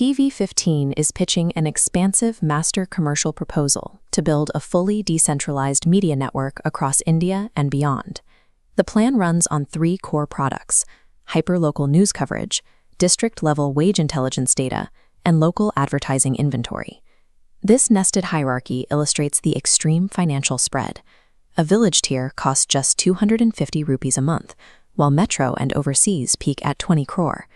TV15 is pitching an expansive master commercial proposal to build a fully decentralized media network across India and beyond. The plan runs on 3 core products: hyperlocal news coverage, district-level wage intelligence data, and local advertising inventory. This nested hierarchy illustrates the extreme financial spread. A village tier costs just 250 rupees a month, while metro and overseas peak at 20 crore.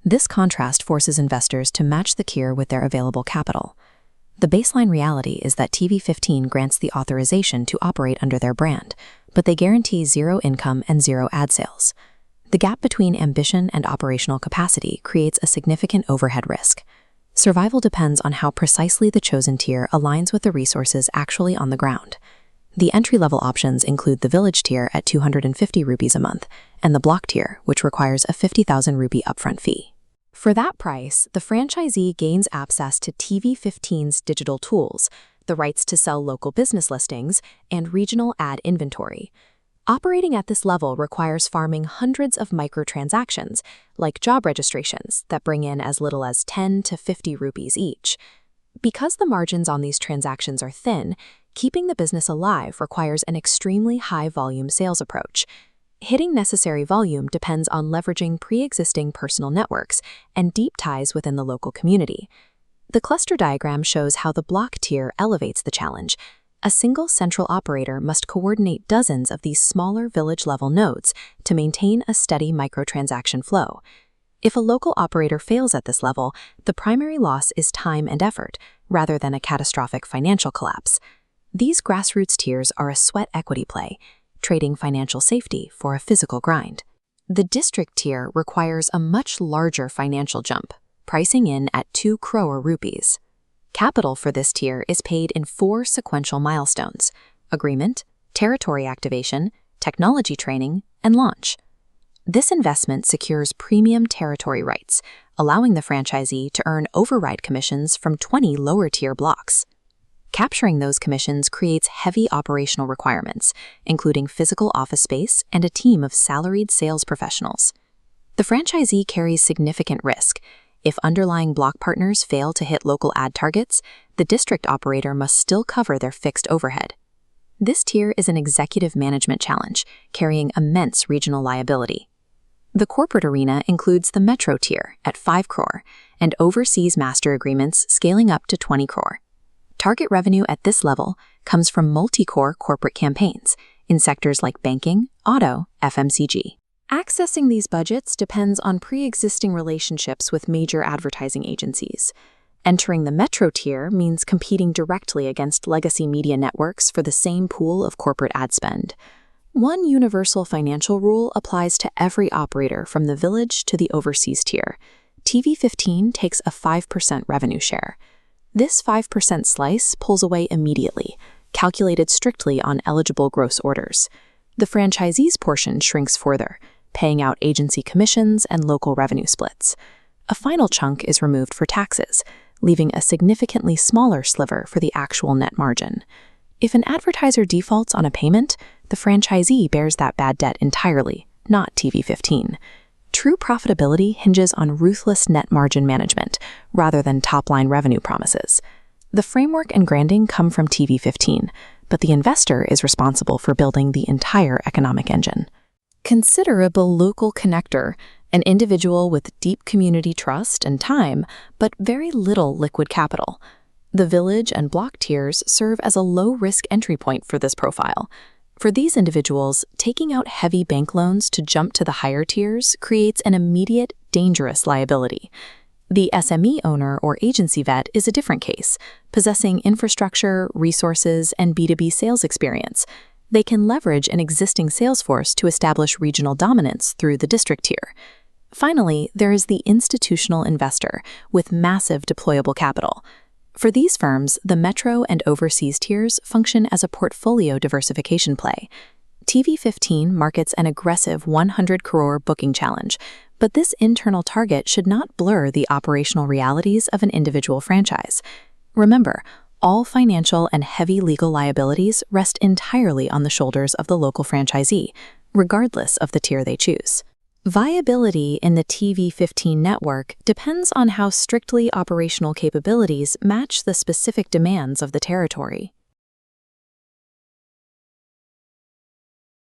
This contrast forces investors to match the tier with their available capital. The baseline reality is that TV15 grants the authorization to operate under their brand, but they guarantee zero income and zero ad sales. The gap between ambition and operational capacity creates a significant overhead risk. Survival depends on how precisely the chosen tier aligns with the resources actually on the ground. The entry-level options include the village tier at 250 rupees a month and the block tier, which requires a 50,000 rupee upfront fee. For that price, the franchisee gains access to TV15's digital tools, the rights to sell local business listings, and regional ad inventory. Operating at this level requires farming hundreds of microtransactions, like job registrations, that bring in as little as 10 to 50 rupees each. Because the margins on these transactions are thin, keeping the business alive requires an extremely high-volume sales approach. Hitting necessary volume depends on leveraging pre-existing personal networks and deep ties within the local community. The cluster diagram shows how the block tier elevates the challenge. A single central operator must coordinate dozens of these smaller village-level nodes to maintain a steady microtransaction flow. If a local operator fails at this level, the primary loss is time and effort, rather than a catastrophic financial collapse. These grassroots tiers are a sweat equity play, trading financial safety for a physical grind. The district tier requires a much larger financial jump, pricing in at 2 crore rupees. Capital for this tier is paid in 4 sequential milestones: agreement, territory activation, technology training, and launch. This investment secures premium territory rights, allowing the franchisee to earn override commissions from 20 lower-tier blocks. Capturing those commissions creates heavy operational requirements, including physical office space and a team of salaried sales professionals. The franchisee carries significant risk. If underlying block partners fail to hit local ad targets, the district operator must still cover their fixed overhead. This tier is an executive management challenge, carrying immense regional liability. The corporate arena includes the metro tier at 5 crore and overseas master agreements scaling up to 20 crore. Target revenue at this level comes from multi-core corporate campaigns in sectors like banking, auto, FMCG. Accessing these budgets depends on pre-existing relationships with major advertising agencies. Entering the metro tier means competing directly against legacy media networks for the same pool of corporate ad spend. One universal financial rule applies to every operator from the village to the overseas tier. TV15 takes a 5% revenue share. This 5% slice pulls away immediately, calculated strictly on eligible gross orders. The franchisee's portion shrinks further, paying out agency commissions and local revenue splits. A final chunk is removed for taxes, leaving a significantly smaller sliver for the actual net margin. If an advertiser defaults on a payment, the franchisee bears that bad debt entirely, not TV15. True profitability hinges on ruthless net margin management rather than top-line revenue promises. The framework and branding come from TV15, but the investor is responsible for building the entire economic engine. Consider a local connector, an individual with deep community trust and time, but very little liquid capital. The village and block tiers serve as a low-risk entry point for this profile. For these individuals, taking out heavy bank loans to jump to the higher tiers creates an immediate, dangerous liability. The SME owner or agency vet is a different case, possessing infrastructure, resources, and B2B sales experience. They can leverage an existing sales force to establish regional dominance through the district tier. Finally, there is the institutional investor with massive deployable capital. For these firms, the metro and overseas tiers function as a portfolio diversification play. TV15 markets an aggressive 100 crore booking challenge, but this internal target should not blur the operational realities of an individual franchise. Remember, all financial and heavy legal liabilities rest entirely on the shoulders of the local franchisee, regardless of the tier they choose. Viability in the TV-15 network depends on how strictly operational capabilities match the specific demands of the territory.